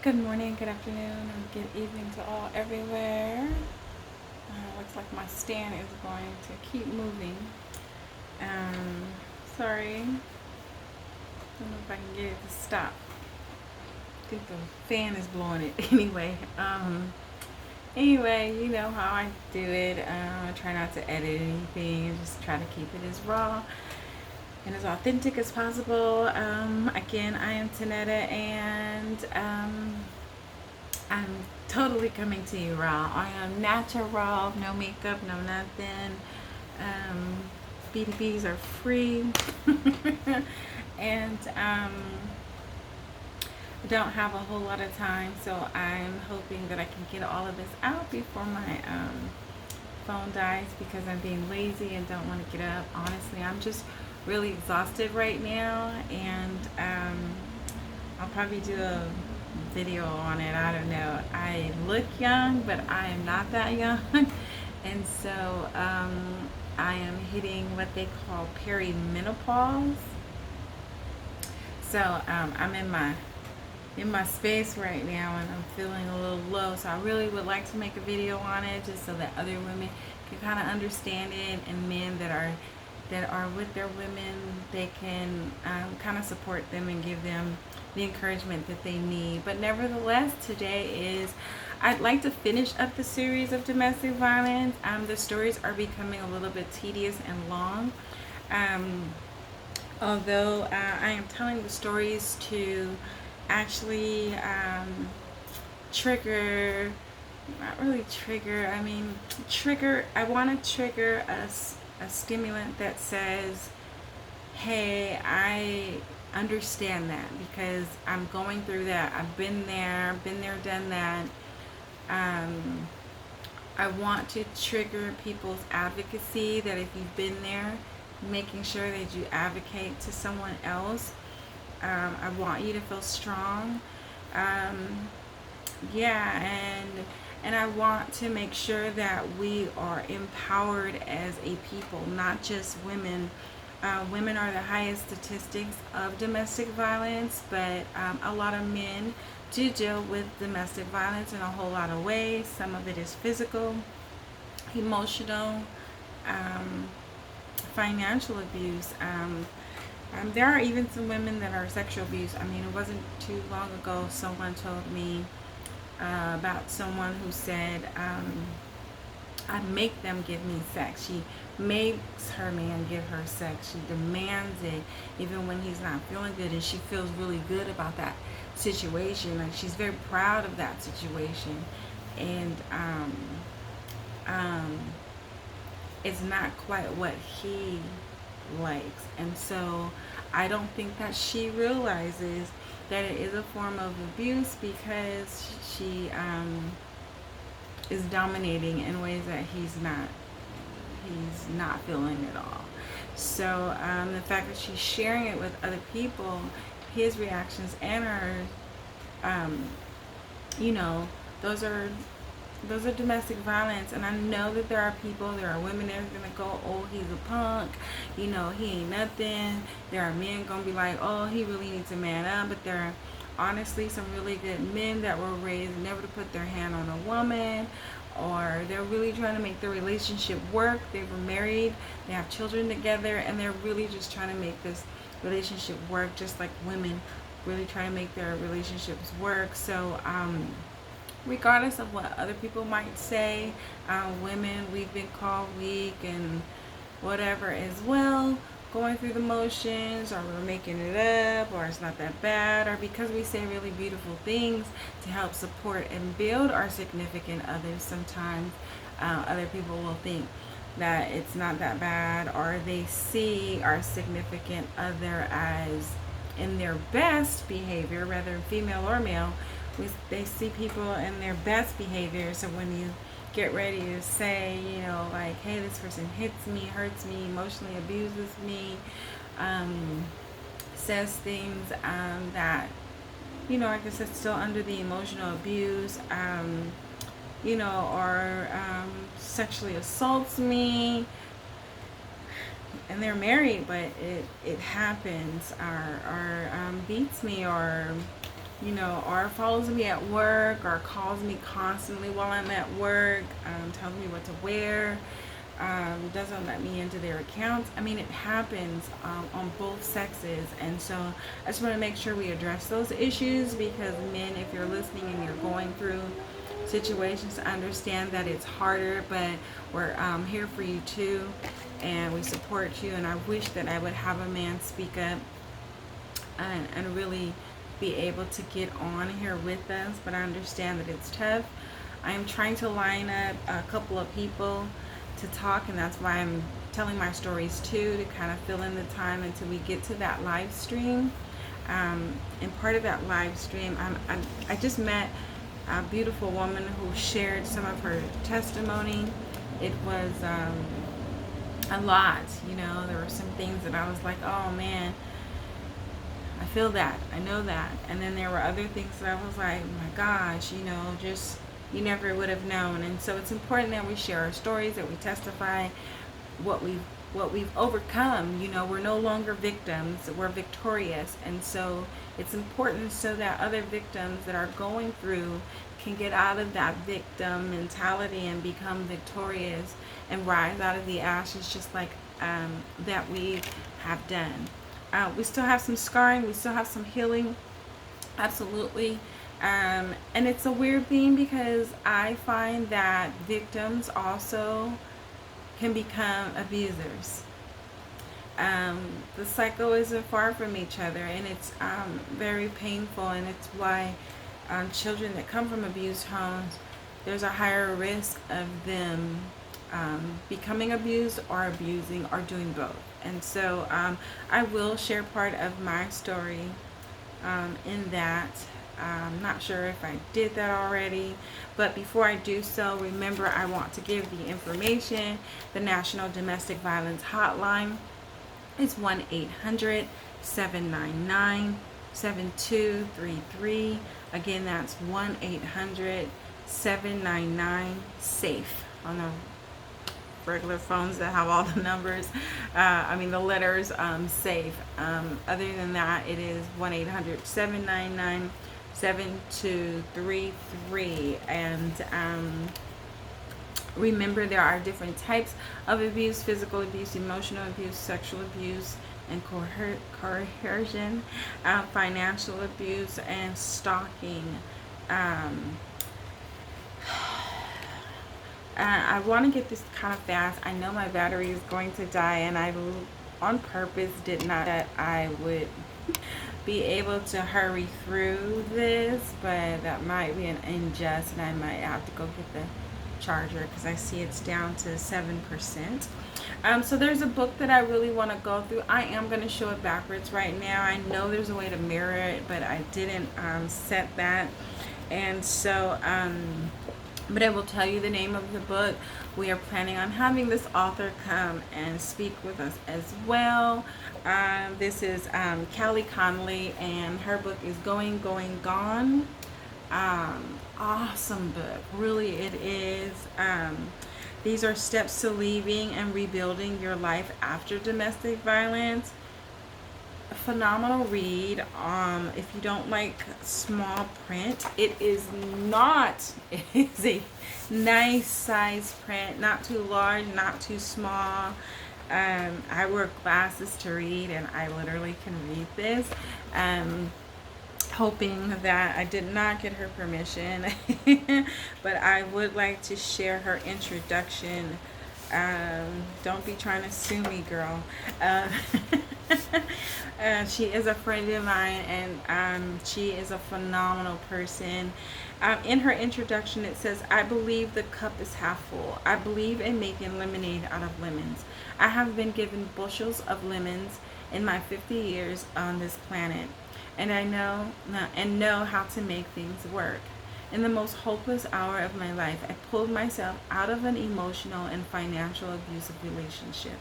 Good morning, good afternoon, or good evening to all everywhere. Looks like my stand is going to keep moving. Um, Sorry, don't know if I can get it to stop. I think the fan is blowing it. Anyway, you know how I do it. I try not to edit anything and just try to keep it as raw and as authentic as possible. Again, I am Tanetta, and I'm totally coming to you raw. I am natural raw, no makeup, no nothing. Um, B2Bs are free. And I don't have a whole lot of time, so I'm hoping that I can get all of this out before my phone dies, because I'm being lazy and don't want to get up. Honestly, I'm just really exhausted right now, and I'll probably do a video on it. I don't know. I look young, but I am not that young. And so I am hitting what they call perimenopause. So I'm in my space right now, and I'm feeling a little low. So I really would like to make a video on it, just so that other women can kind of understand it, and men that are with their women, they can kind of support them and give them the encouragement that they need. But nevertheless, today is, I'd like to finish up the series of domestic violence. The stories are becoming a little bit tedious and long. Although I am telling the stories to actually trigger, not really trigger, I mean, trigger, I want to trigger a stimulant that says, hey, I understand that, because I'm going through that. I've been there, done that. I want to trigger people's advocacy, that if you've been there, making sure that you advocate to someone else. I want you to feel strong. Yeah, and I want to make sure that we are empowered as a people, not just women. Women are the highest statistics of domestic violence, but a lot of men do deal with domestic violence in a whole lot of ways. Some of it is physical, emotional, financial abuse. There are even some women that are sexual abuse. I mean, it wasn't too long ago someone told me about someone who said, I make them give me sex. She makes her man give her sex. She demands it even when he's not feeling good, and she feels really good about that situation. Like, she's very proud of that situation. And it's not quite what he likes. And so I don't think that she realizes that it is a form of abuse, because she is dominating in ways that he's not feeling at all. So the fact that she's sharing it with other people, his reactions and her, you know, those are domestic violence. And I know that there are women that are going to go, oh, he's a punk, you know, he ain't nothing. There are men going to be like, oh, he really needs to man up. But there are honestly some really good men that were raised never to put their hand on a woman, or they're really trying to make their relationship work. They were married, they have children together, and they're really just trying to make this relationship work, just like women really try to make their relationships work. So regardless of what other people might say, women, we've been called weak and whatever as well, going through the motions, or we're making it up, or it's not that bad, or because we say really beautiful things to help support and build our significant others, sometimes other people will think that it's not that bad, or they see our significant other as in their best behavior, whether female or male. They see people in their best behavior. So when you get ready to say, you know, like, hey, this person hits me, hurts me, emotionally abuses me, says things that, you know, I guess it's still under the emotional abuse, you know, or sexually assaults me, and they're married, but it happens, or beats me, or or follows me at work, or calls me constantly while I'm at work, tells me what to wear, doesn't let me into their accounts. I mean, it happens on both sexes. And so I just want to make sure we address those issues, because men, if you're listening and you're going through situations, understand that it's harder, but we're here for you too, and we support you. And I wish that I would have a man speak up and really be able to get on here with us, but I understand that it's tough. I'm trying to line up a couple of people to talk, and that's why I'm telling my stories too, to kind of fill in the time until we get to that live stream. And part of that live stream, I just met a beautiful woman who shared some of her testimony. It was a lot, there were some things that I was like, oh man, I feel that, I know that. And then there were other things that I was like, oh my gosh, just, you never would have known. And so it's important that we share our stories, that we testify what we've overcome. We're no longer victims, we're victorious. And so it's important so that other victims that are going through can get out of that victim mentality and become victorious and rise out of the ashes, just like that we have done. We still have some scarring, we still have some healing, absolutely. And it's a weird thing, because I find that victims also can become abusers. The cycle isn't far from each other, and it's very painful, and it's why children that come from abused homes, there's a higher risk of them becoming abused or abusing or doing both. And so I will share part of my story in that. I'm not sure if I did that already, but before I do so, remember, I want to give the information. The National Domestic Violence Hotline is 1-800-799-7233. Again, that's 1-800-799-SAFE on the regular phones that have all the numbers, the letters, SAFE. Other than that, it is 1-800-799-7233. And remember, there are different types of abuse: physical abuse, emotional abuse, sexual abuse, and coercion, financial abuse, and stalking. I want to get this kind of fast. I know my battery is going to die, and I on purpose did not that I would be able to hurry through this, but that might be an unjust, and I might have to go get the charger, because I see it's down to 7%. So there's a book that I really want to go through. I am going to show it backwards right now. I know there's a way to mirror it, but I didn't set that. And so but I will tell you the name of the book. We are planning on having this author come and speak with us as well. This is Callie Connolly, and her book is Going, Gone. Awesome book. Really, it is. These are steps to leaving and rebuilding your life after domestic violence. A phenomenal read. If you don't like small print, it is not. It is a nice size print, not too large, not too small. I wear glasses to read, and I literally can read this. Hoping that I did not get her permission, but I would like to share her introduction. Don't be trying to sue me, girl. She is a friend of mine, and she is a phenomenal person. In her introduction, it says, I believe the cup is half full. I believe in making lemonade out of lemons. I have been given bushels of lemons in my 50 years on this planet, and I know how to make things work. In the most hopeless hour of my life, I pulled myself out of an emotional and financial abusive relationship.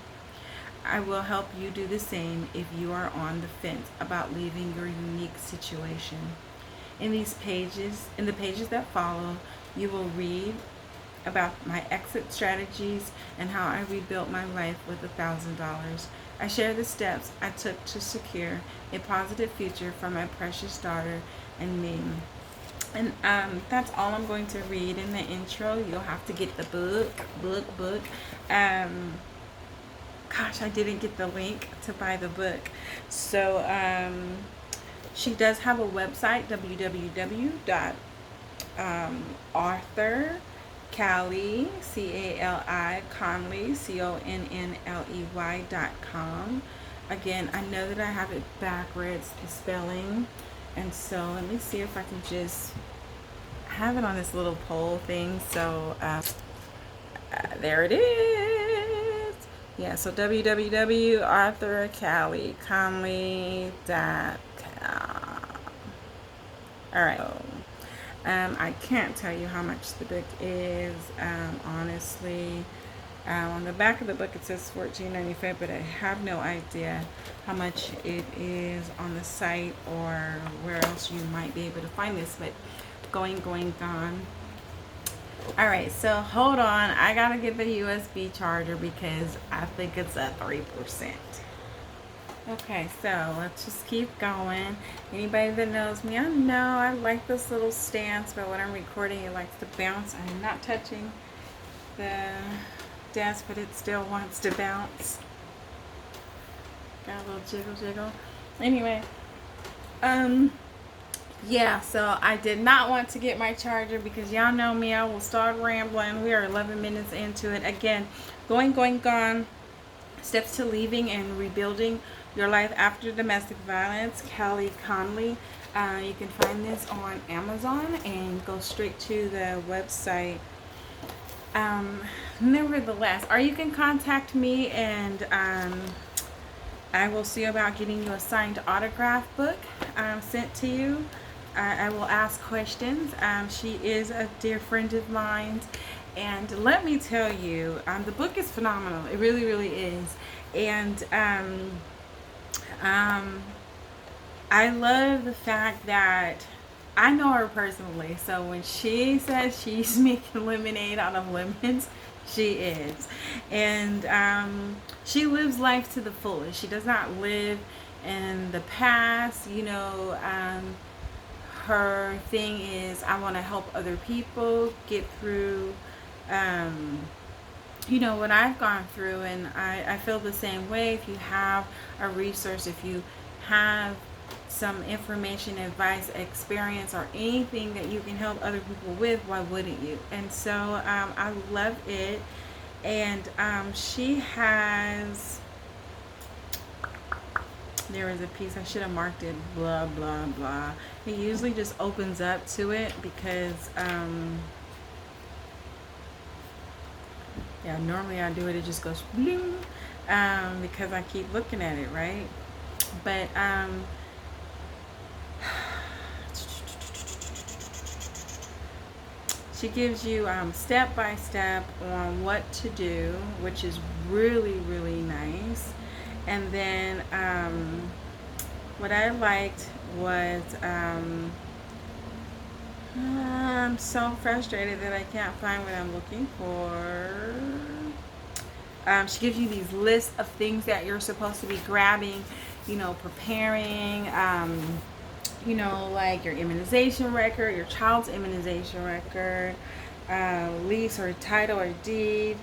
I will help you do the same if you are on the fence about leaving your unique situation. In the pages that follow, you will read about my exit strategies and how I rebuilt my life with $1,000. I share the steps I took to secure a positive future for my precious daughter and me. And that's all I'm going to read in the intro. You'll have to get the book. Gosh, I didn't get the link to buy the book. So she does have a website, www.author.Cali, Cali, Conley, CONNLEY.com. Again, I know that I have it backwards, the spelling. And so let me see if I can just have it on this little poll thing. So there it is. Yeah, so www.authorcaliconley.com. All right. So, I can't tell you how much the book is, honestly. On the back of the book it says $14.95, but I have no idea how much it is on the site or where else you might be able to find this. But gone. All right, so hold on. I gotta get the USB charger because I think it's at 3%. Okay, so let's just keep going. Anybody that knows me, I know I like this little stance, but when I'm recording, it likes to bounce. I'm not touching the desk, but it still wants to bounce. Got a little jiggle. Anyway, yeah, so I did not want to get my charger because y'all know me, I will start rambling. We are 11 minutes into it. Again, gone. Steps to leaving and rebuilding your life after domestic violence, Cali Conley. You can find this on Amazon and go straight to the website. Nevertheless, or you can contact me and I will see about getting you a signed autograph book sent to you. I will ask questions. She is a dear friend of mine. And let me tell you, the book is phenomenal. It really, really is. And I love the fact that I know her personally. So when she says she's making lemonade out of lemons, she is. And she lives life to the fullest. She does not live in the past. Her thing is, I want to help other people get through what I've gone through, and I feel the same way. If you have a resource, if you have some information, advice, experience, or anything that you can help other people with, why wouldn't you? And so I love it. And she has, there is a piece, I should have marked it, blah, blah, blah. It usually just opens up to it because yeah, normally I do it, it just goes bling, because I keep looking at it, right? But she gives you step by step on what to do, which is really, really nice. And then what I liked was I'm so frustrated that I can't find what I'm looking for. She gives you these lists of things that you're supposed to be grabbing, preparing, like your immunization record, your child's immunization record, lease or title or deed,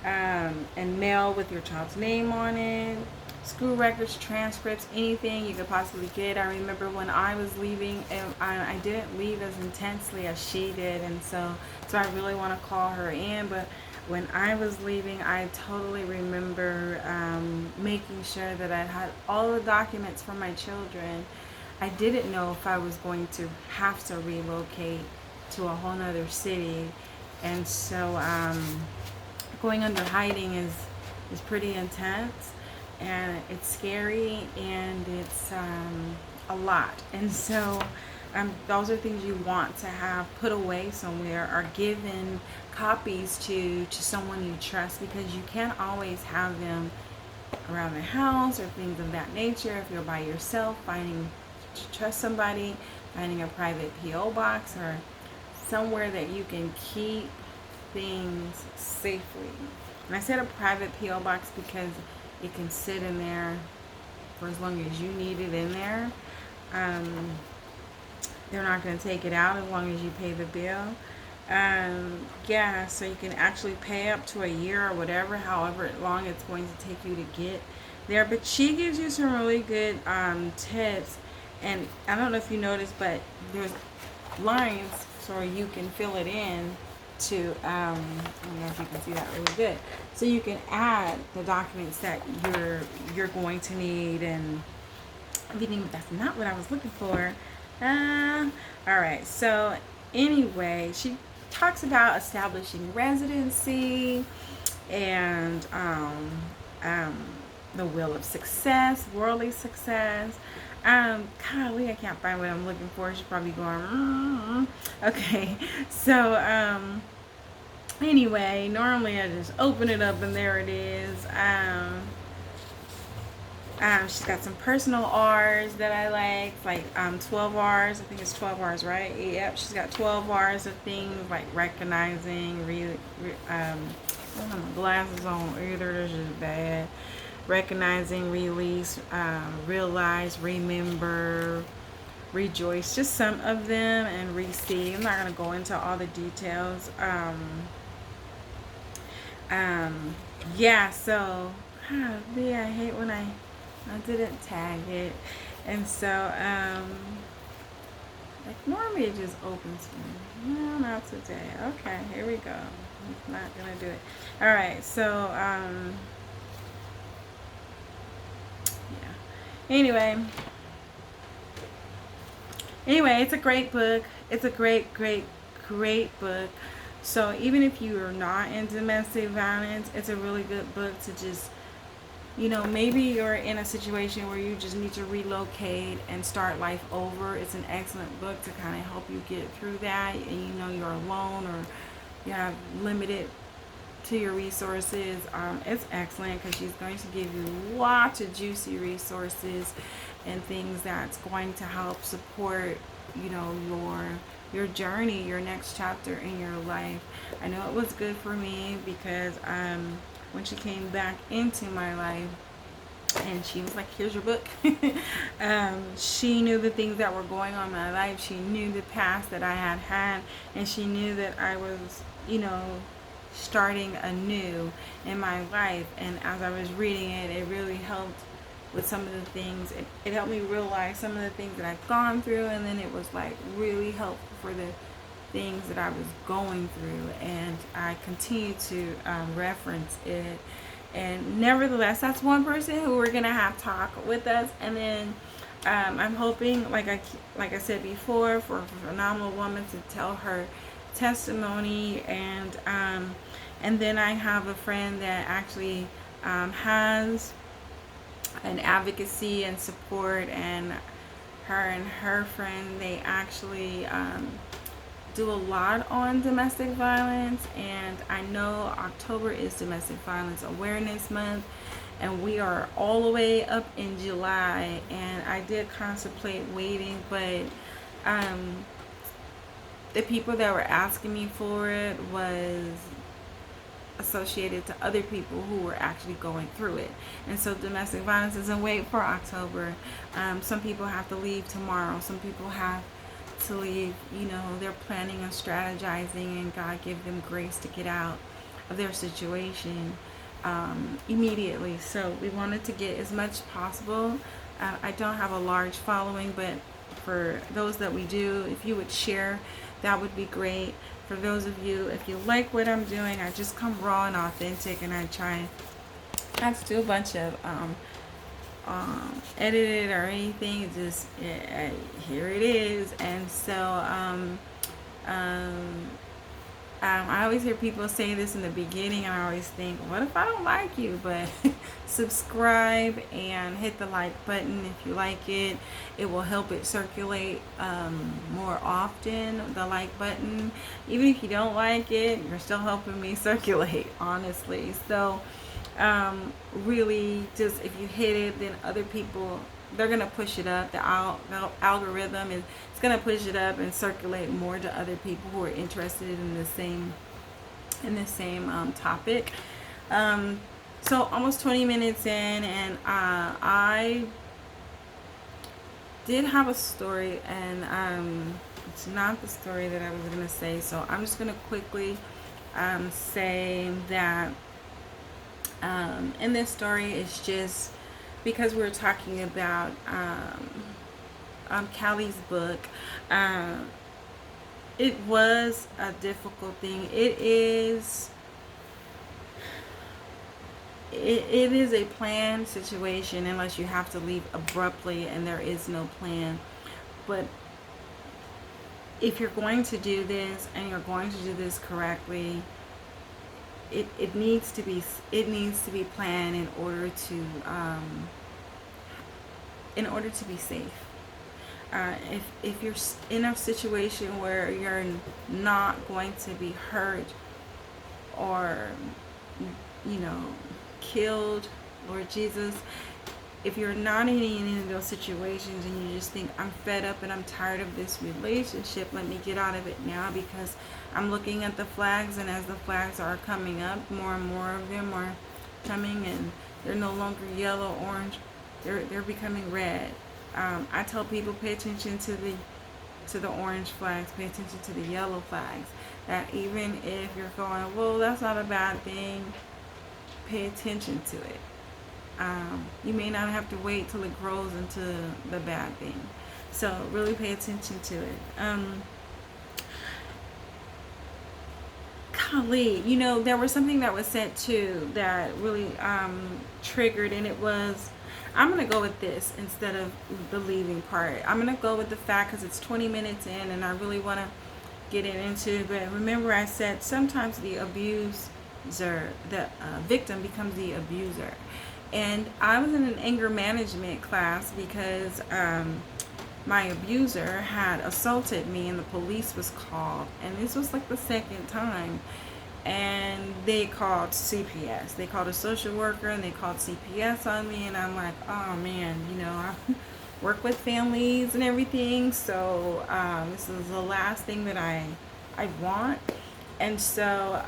and mail with your child's name on it, school records, transcripts, anything you could possibly get. I remember when I was leaving, and I didn't leave as intensely as she did, and so I really want to call her in. But when I was leaving, I totally remember making sure that I had all the documents for my children. I didn't know if I was going to have to relocate to a whole nother city, and so going under hiding is pretty intense, and it's scary, and it's a lot. And so those are things you want to have put away somewhere or given copies to someone you trust, because you can't always have them around the house or things of that nature. If you're by yourself, finding to trust somebody, finding a private P.O. box or somewhere that you can keep things safely. And I said a private P.O. box because it can sit in there for as long as you need it in there. Um, they're not going to take it out as long as you pay the bill. Yeah, so you can actually pay up to a year or whatever, however long it's going to take you to get there. But she gives you some really good tips. And I don't know if you noticed, but there's lines so you can fill it in to, I don't know if you can see that really good. So you can add the documents that you're going to need and everything, but that's not what I was looking for. All right, so anyway, she talks about establishing residency and the will of success, worldly success. Golly, I can't find what I'm looking for. She's probably going, Okay, so, anyway, normally I just open it up and there it is. She's got some personal R's that I like 12 R's. I think it's 12 R's, right? Yep, she's got 12 R's of things like recognizing, I don't have my glasses on either, they're just bad. Recognizing, release, realize, remember, rejoice, just some of them, and receive. I'm not going to go into all the details. Yeah, so, yeah, I hate when I didn't tag it. And so, like normally it just opens for me. No, not today. Okay, here we go. I'm not going to do it. All right, so, Anyway, it's a great book. It's a great book. So even if you are not in domestic violence, it's a really good book to just, maybe you're in a situation where you just need to relocate and start life over. It's an excellent book to kind of help you get through that. And you're alone or you have limited to your resources. It's excellent because she's going to give you lots of juicy resources and things that's going to help support your journey, your next chapter in your life. I know it was good for me because when she came back into my life and she was like, here's your book. She knew the things that were going on in my life. She knew the past that I had, and she knew that I was starting anew in my life. And as I was reading it, it really helped with some of the things. It helped me realize some of the things that I've gone through, and then it was like really helpful for the things that I was going through, and I continue to reference it. And nevertheless, that's one person who we're gonna have talk with us. And then I'm hoping, like I said before, for a phenomenal woman to tell her testimony. And then I have a friend that actually has an advocacy and support, and her friend, they actually do a lot on domestic violence. And I know October is Domestic Violence Awareness Month, and we are all the way up in July, and I did contemplate waiting, but the people that were asking me for it was associated to other people who were actually going through it. And so domestic violence doesn't wait for October. Some people have to leave tomorrow. Some people have to leave, they're planning on strategizing, and God give them grace to get out of their situation immediately. So we wanted to get as much possible. I don't have a large following, but for those that we do, if you would share, that would be great. For those of you, if you like what I'm doing, I just come raw and authentic, and I try not to do a bunch of edited or anything. Just here it is. And so I always hear people say this in the beginning, and I always think, what if I don't like you? But subscribe and hit the like button if you like it. It will help it circulate more often, the like button. Even if you don't like it, you're still helping me circulate, honestly. So really, just if you hit it, then other people, they're going to push it up. The algorithm is going to push it up and circulate more to other people who are interested in the same in the same topic. So almost 20 minutes in, and I did have a story, and it's not the story that I was going to say. So I'm just going to quickly say that in this story, it's just because we're talking about Callie's book. It was a difficult thing. It is a planned situation unless you have to leave abruptly and there is no plan. But if you're going to do this and you're going to do this correctly, it needs to be planned in order to be safe. If you're in a situation where you're not going to be hurt or killed, Lord Jesus, if you're not in any of those situations and you just think, I'm fed up and I'm tired of this relationship, let me get out of it now, because I'm looking at the flags, and as the flags are coming up, more and more of them are coming, and they're no longer yellow, orange, they're becoming red. I tell people, pay attention to the orange flags, pay attention to the yellow flags. That even if you're going, well, that's not a bad thing, pay attention to it. You may not have to wait till it grows into the bad thing. So really pay attention to it. Golly, there was something that was said too that really triggered, and it was, I'm going to go with this instead of the leaving part. I'm going to go with the fact, because it's 20 minutes in and I really want to get it into. But remember, I said sometimes the victim becomes the abuser. And I was in an anger management class because my abuser had assaulted me, and the police was called. And this was like the second time. And they called CPS. They called a social worker, and they called CPS on me. And I'm like, oh man, I work with families and everything. So this is the last thing that I want. And so,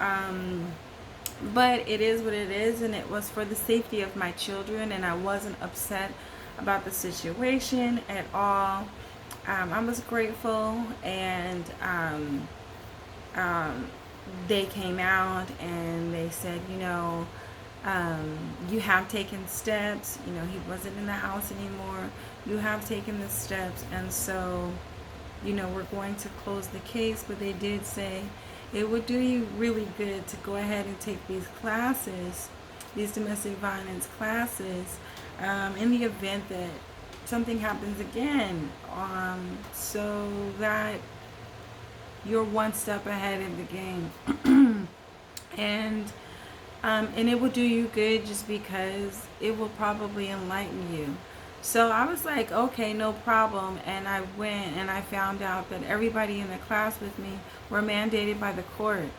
but it is what it is, and it was for the safety of my children, and I wasn't upset about the situation at all. I was grateful, and they came out and they said, you have taken steps. He wasn't in the house anymore. You have taken the steps, and so, we're going to close the case. But they did say, it would do you really good to go ahead and take these classes, these domestic violence classes, in the event that something happens again, so that you're one step ahead of the game. And it will do you good, just because it will probably enlighten you. So I was like, okay, no problem. And I went and I found out that everybody in the class with me were mandated by the court.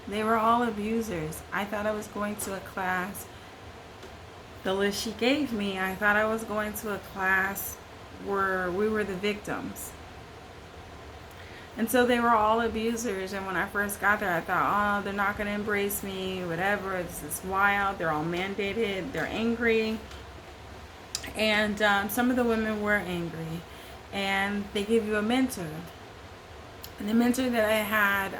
They were all abusers. I thought I was going to a class, the list she gave me, I thought I was going to a class where we were the victims. And so they were all abusers. And when I first got there, I thought, oh, they're not going to embrace me, whatever. This is wild. They're all mandated. They're angry. And some of the women were angry. And they give you a mentor. And the mentor that I had,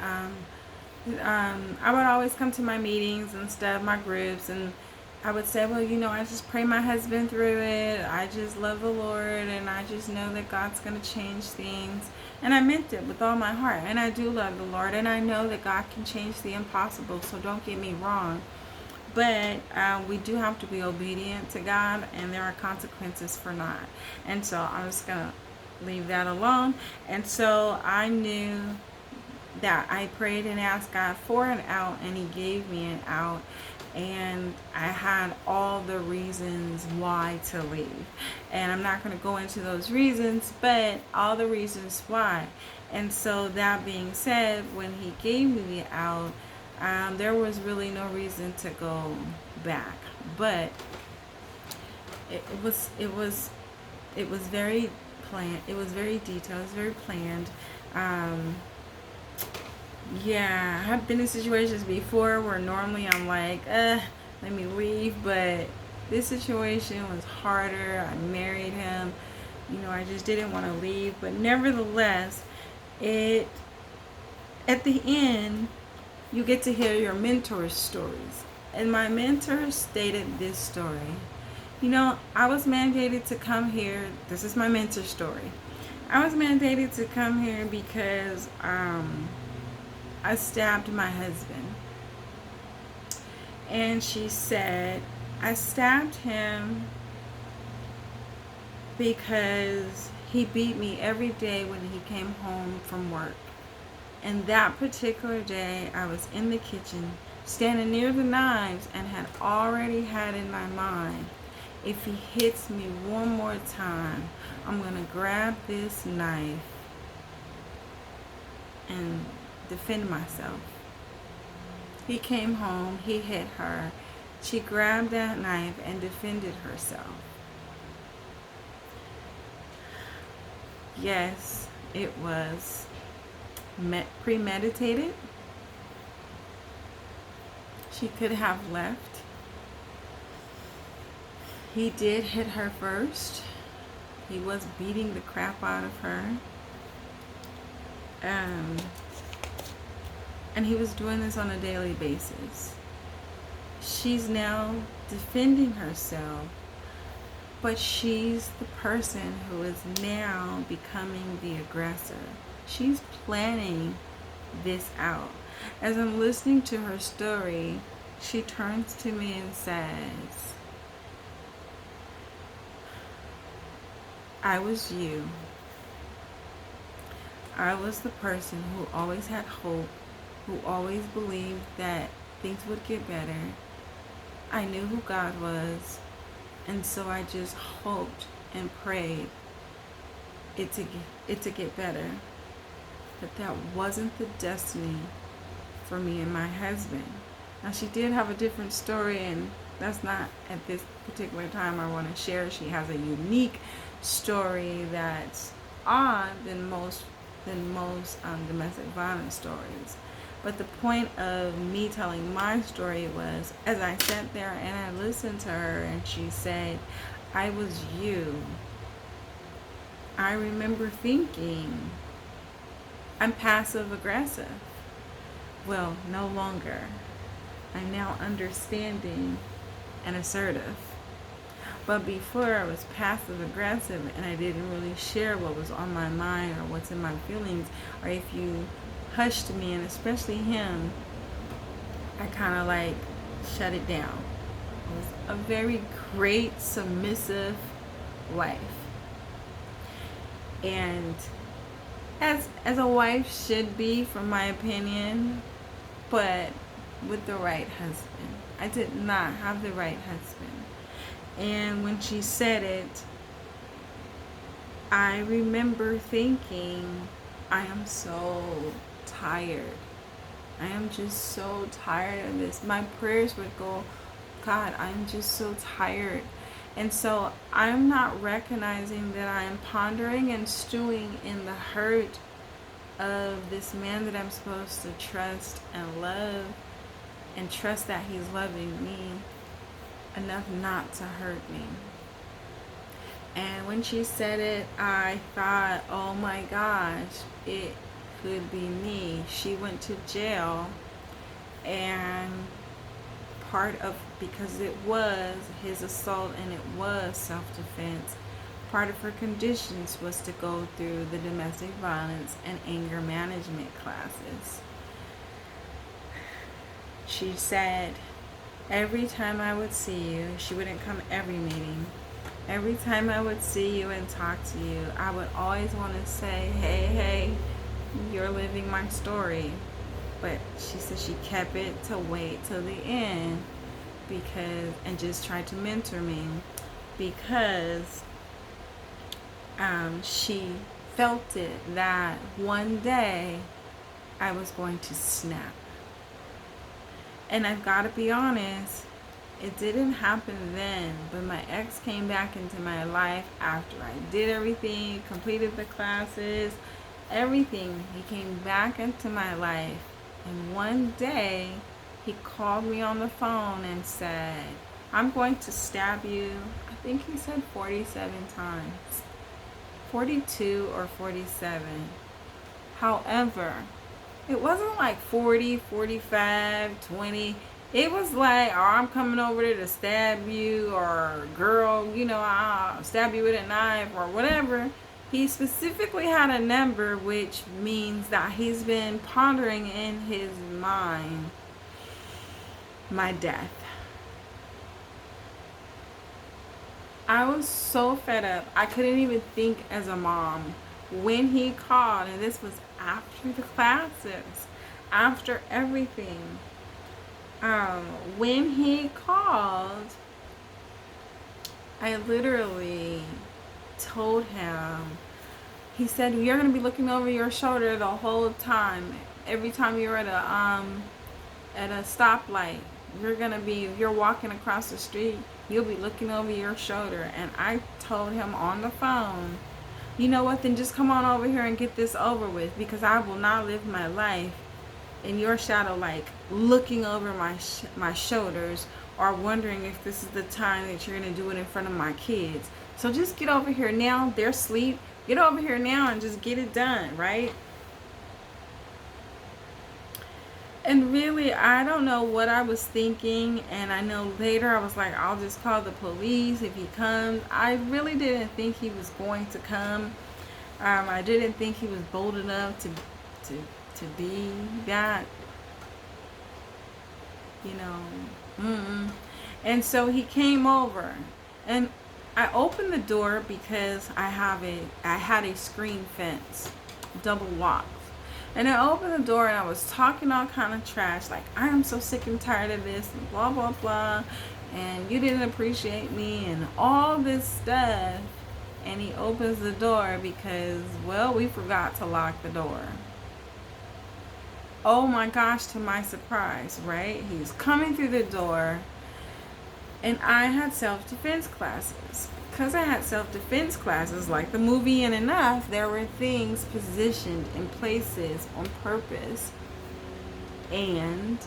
I would always come to my meetings and stuff, my groups, and I would say, well, I just pray my husband through it. I just love the Lord, and I just know that God's going to change things. And I meant it with all my heart. And I do love the Lord, and I know that God can change the impossible, so don't get me wrong. But we do have to be obedient to God, and there are consequences for not. And so I'm just going to leave that alone. And so I knew that I prayed and asked God for an out, and He gave me an out. And I had all the reasons why to leave. And I'm not going to go into those reasons, but all the reasons why. And so that being said, when He gave me the out, there was really no reason to go back. But it was very planned. It was very detailed. It was very planned. Yeah, I've been in situations before where normally I'm like, let me leave, but this situation was harder. I married him. I just didn't want to leave, but nevertheless, it at the end, you get to hear your mentor's stories. And my mentor stated this story. I was mandated to come here. This is my mentor story. I was mandated to come here because I stabbed my husband. And she said, I stabbed him because he beat me every day when he came home from work. And that particular day, I was in the kitchen, standing near the knives, and had already had in my mind, if he hits me one more time, I'm going to grab this knife and defend myself. He came home, he hit her. She grabbed that knife and defended herself. Yes, it was premeditated. She could have left. He did hit her first. He was beating the crap out of her. And he was doing this on a daily basis. She's now defending herself, but she's the person who is now becoming the aggressor. She's planning this out. As I'm listening to her story, she turns to me and says, I was you. I was the person who always had hope, who always believed that things would get better. I knew who God was, and so I just hoped and prayed it to get better. But that wasn't the destiny for me and my husband. Now, she did have a different story, and that's not at this particular time I want to share. She has a unique story that's odd than most domestic violence stories. But the point of me telling my story was, as I sat there and I listened to her and she said, I was you, I remember thinking, I'm passive aggressive. Well, no longer. I'm now understanding and assertive. But before I was passive aggressive and I didn't really share what was on my mind or what's in my feelings, or if you hushed me, and especially him, I kind of like shut it down. I was a very great submissive wife. And as a wife should be, from my opinion, but with the right husband. I did not have the right husband. And when she said it, I remember thinking, I am so tired. I am just so tired of this. My prayers would go, God, I'm just so tired. And so I'm not recognizing that I am pondering and stewing in the hurt of this man that I'm supposed to trust and love, and trust that he's loving me enough not to hurt me. And when she said it, I thought, oh my gosh, it could be me. She went to jail, and because it was his assault and it was self-defense, part of her conditions was to go through the domestic violence and anger management classes. She said, every time I would see you, she wouldn't come every meeting. Every time I would see you and talk to you, I would always want to say, hey, you're living my story. But she said she kept it to wait till the end and just tried to mentor me because she felt it that one day I was going to snap. And I've got to be honest, it didn't happen then, but my ex came back into my life after I did everything, completed the classes, everything. He came back into my life, And one day, he called me on the phone and said, I'm going to stab you. I think he said 47 times. 42 or 47. However, it wasn't like 40, 45, 20. It was like, oh, I'm coming over there to stab you, or girl, I'll stab you with a knife, or whatever. He specifically had a number, which means that he's been pondering in his mind my death. I was so fed up. I couldn't even think as a mom. When he called, and this was after the classes, after everything, when he called, I literally told him, he said, you're going to be looking over your shoulder the whole time. Every time you're at a stoplight, if you're walking across the street, you'll be looking over your shoulder. And I told him on the phone, you know what, then just come on over here and get this over with, because I will not live my life in your shadow, like looking over my shoulders, or wondering if this is the time that you're going to do it in front of my kids. So just get over here now. They're asleep. Get over here now and just get it done, right? And really, I don't know what I was thinking. And I know later I was like, I'll just call the police if he comes. I really didn't think he was going to come. I didn't think he was bold enough to be that, And so he came over, and I opened the door because I had a screen fence, double locked. And I opened the door and I was talking all kind of trash, like, I am so sick and tired of this, and blah, blah, blah. And you didn't appreciate me and all this stuff. And he opens the door because, well, we forgot to lock the door. Oh my gosh, to my surprise, right? He's coming through the door, and I had self-defense classes. Because I had self-defense classes, like the movie In Enough, there were things positioned in places on purpose. And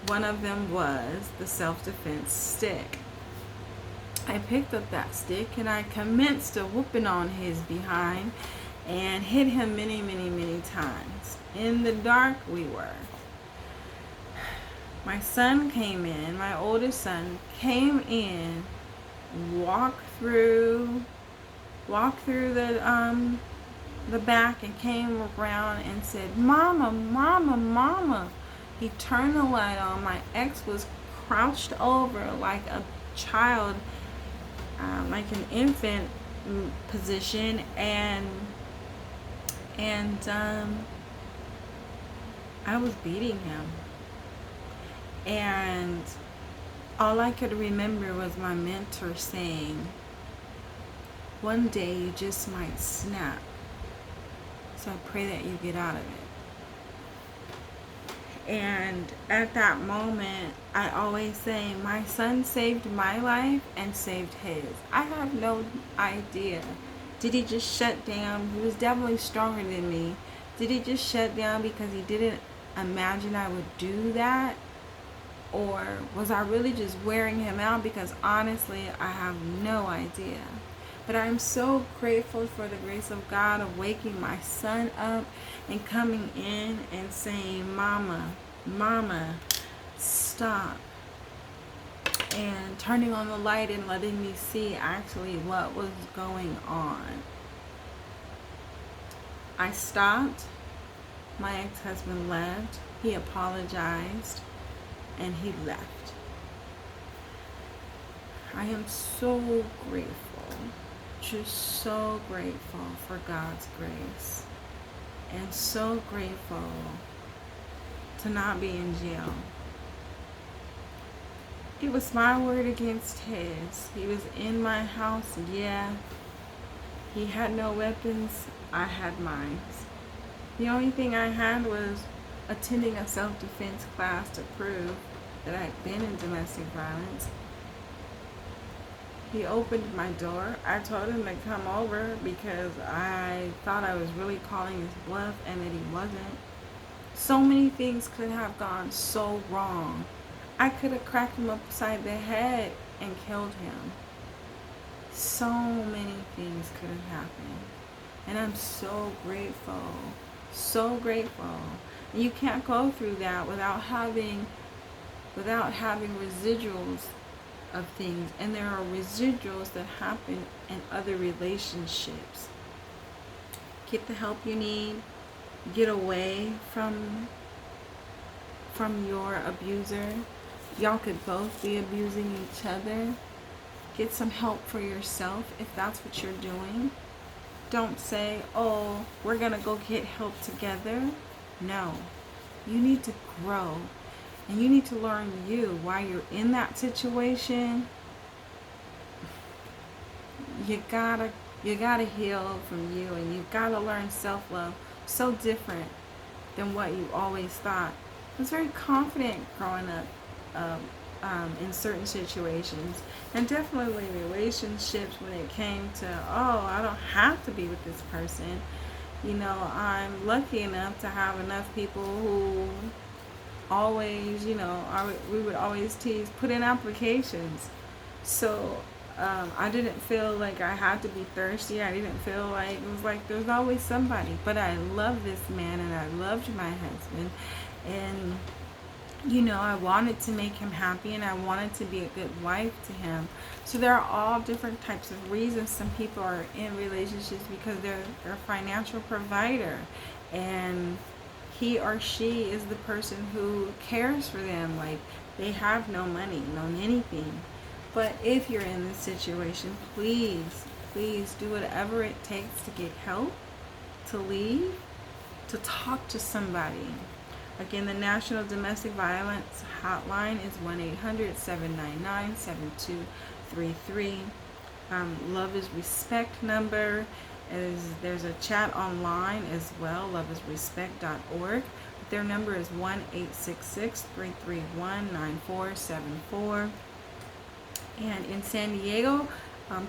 one of them was the self-defense stick. I picked up that stick and I commenced a whooping on his behind and hit him many, many, many times. In the dark we were. My son came in, my oldest son came in, walked through the back and came around and said, Mama, Mama, Mama. He turned the light on. My ex was crouched over like a child, like an infant position, and I was beating him. And all I could remember was my mentor saying, one day you just might snap. So I pray that you get out of it. And at that moment, I always say, my son saved my life and saved his. I have no idea. Did he just shut down? He was definitely stronger than me. Did he just shut down because he didn't imagine I would do that? Or was I really just wearing him out? Because honestly, I have no idea. But I'm so grateful for the grace of God of waking my son up and coming in and saying, Mama, Mama, stop. And turning on the light and letting me see actually what was going on. I stopped. My ex-husband left. He apologized. And he left. I am so grateful, just so grateful for God's grace, and so grateful to not be in jail. It was my word against his. He was in my house, yeah. He had no weapons, I had mine. The only thing I had was attending a self-defense class to prove that I had been in domestic violence. He opened my door. I told him to come over because I thought I was really calling his bluff and that he wasn't. So many things could have gone so wrong. I could have cracked him upside the head and killed him. So many things could have happened. And I'm so grateful. So grateful. And you can't go through that without having residuals of things. And there are residuals that happen in other relationships. Get the help you need. Get away from your abuser. Y'all could both be abusing each other. Get some help for yourself if that's what you're doing. Don't say, oh, we're going to go get help together. No. You need to grow. And you need to learn you while you're in that situation. You gotta heal from you, and you've got to learn self-love. So different than what you always thought. I was very confident growing up in certain situations, and definitely relationships when it came to, oh, I don't have to be with this person. You know, I'm lucky enough to have enough people who always, you know, we would always tease, put in applications. So I didn't feel like I had to be thirsty. I didn't feel like, it was like there's always somebody. But I love this man, and I loved my husband, and you know, I wanted to make him happy, and I wanted to be a good wife to him. So there are all different types of reasons. Some people are in relationships because they're a financial provider, and he or she is the person who cares for them. Like, they have no money, no anything. But if you're in this situation, please do whatever it takes to get help, to leave, to talk to somebody. Again, the National Domestic Violence Hotline is 1-800-799-7233. Love is Respect number there's a chat online as well, loveisrespect.org. Their number is 1-866-331-9474. And in San Diego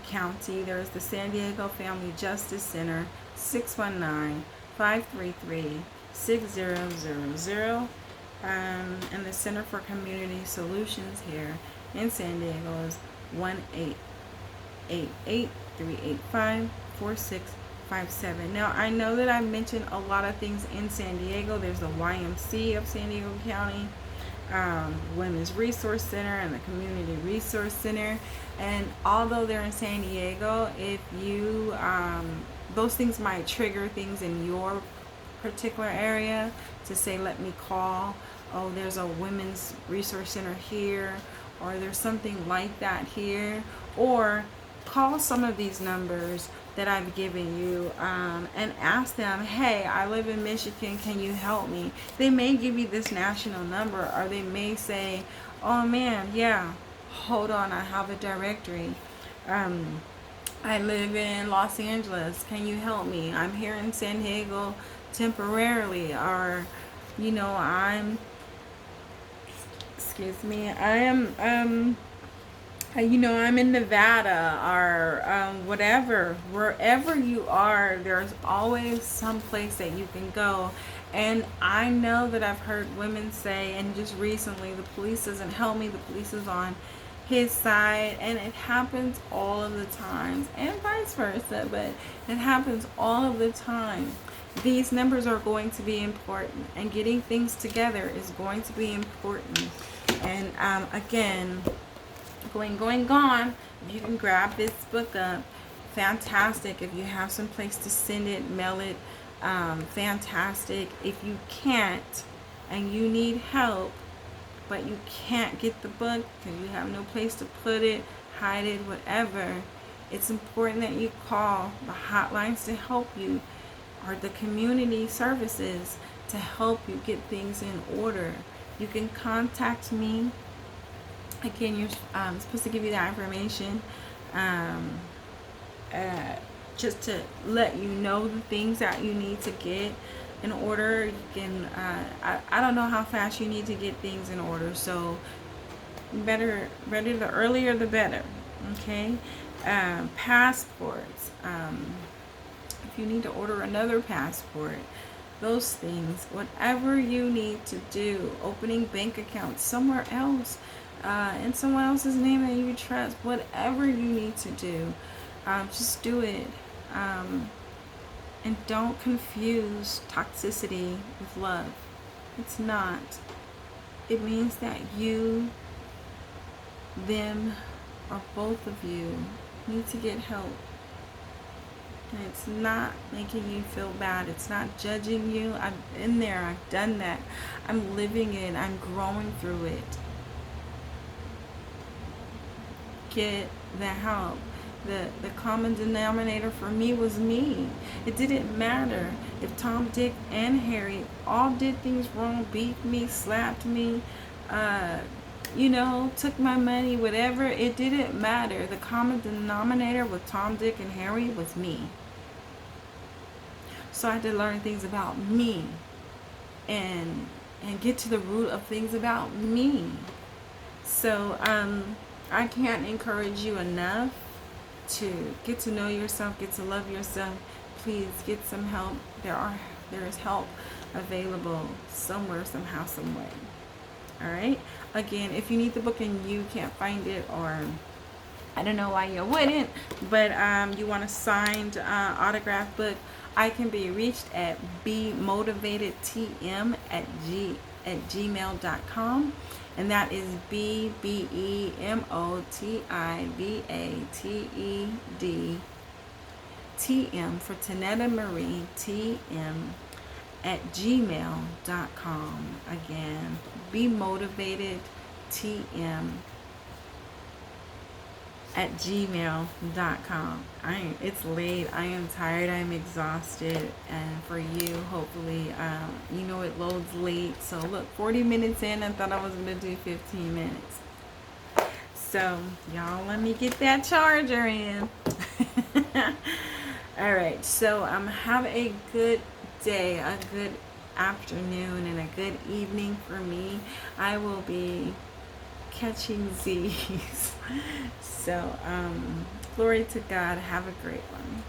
County, there is the San Diego Family Justice Center, 619-533-6000. And the Center for Community Solutions here in San Diego is 1-888-385-4657. Now, I know that I mentioned a lot of things in San Diego. There's the YMC of San Diego County, Women's Resource Center, and the Community Resource Center. And although they're in San Diego, if you those things might trigger things in your particular area to say, let me call, oh, there's a Women's Resource Center here, or there's something like that here, or call some of these numbers that I've given you and ask them, hey, I live in Michigan, can you help me? They may give you this national number, or they may say, oh man, yeah, hold on, I have a directory. I live in Los Angeles, can you help me? I'm here in San Diego temporarily, or you know, I'm in Nevada, or whatever. Wherever you are, there's always some place that you can go. And I know that I've heard women say, and just recently, the police doesn't help me, the police is on his side, and it happens all of the time, and vice versa, but it happens all of the time. These numbers are going to be important, and getting things together is going to be important. And again, gone. If you can grab this book up, fantastic. If you have some place to send it, mail it, fantastic. If you can't and you need help, but you can't get the book because you have no place to put it, hide it, whatever, it's important that you call the hotlines to help you, or the community services to help you get things in order. You can contact me. Again, you're supposed to give you that information just to let you know the things that you need to get in order. You can I don't know how fast you need to get things in order, so the earlier the better. Okay. Passports, if you need to order another passport, those things. Whatever you need to do, opening bank accounts somewhere else, in someone else's name that you trust, whatever you need to do, just do it. And don't confuse toxicity with love. It's not. It means that you, them, or both of you need to get help. And it's not making you feel bad. It's not judging you. I've been there. I've done that. I'm living it. I'm growing through it. Get the help. The common denominator for me was me. It didn't matter if Tom, Dick, and Harry all did things wrong, beat me, slapped me, took my money, whatever. It didn't matter. The common denominator with Tom, Dick, and Harry was me. So I had to learn things about me and get to the root of things about me. So I can't encourage you enough to get to know yourself, get to love yourself. Please get some help. There is help available somewhere, somehow, some way. All right. Again, if you need the book and you can't find it, or I don't know why you wouldn't, but you want a signed autograph book, I can be reached at bemotivatedtm@gmail.com. And that is BEMOTIVATED for Tanetta Marie TM@gmail.com. Again, bemotivatedtm@gmail.com. It's late. I am tired. I'm exhausted. And for you, hopefully, it loads late. So look, 40 minutes in, I thought I was going to do 15 minutes. So y'all, let me get that charger in. All right. So have a good day, a good afternoon, and a good evening for me. I will be catching Z's. So, glory to God. Have a great one.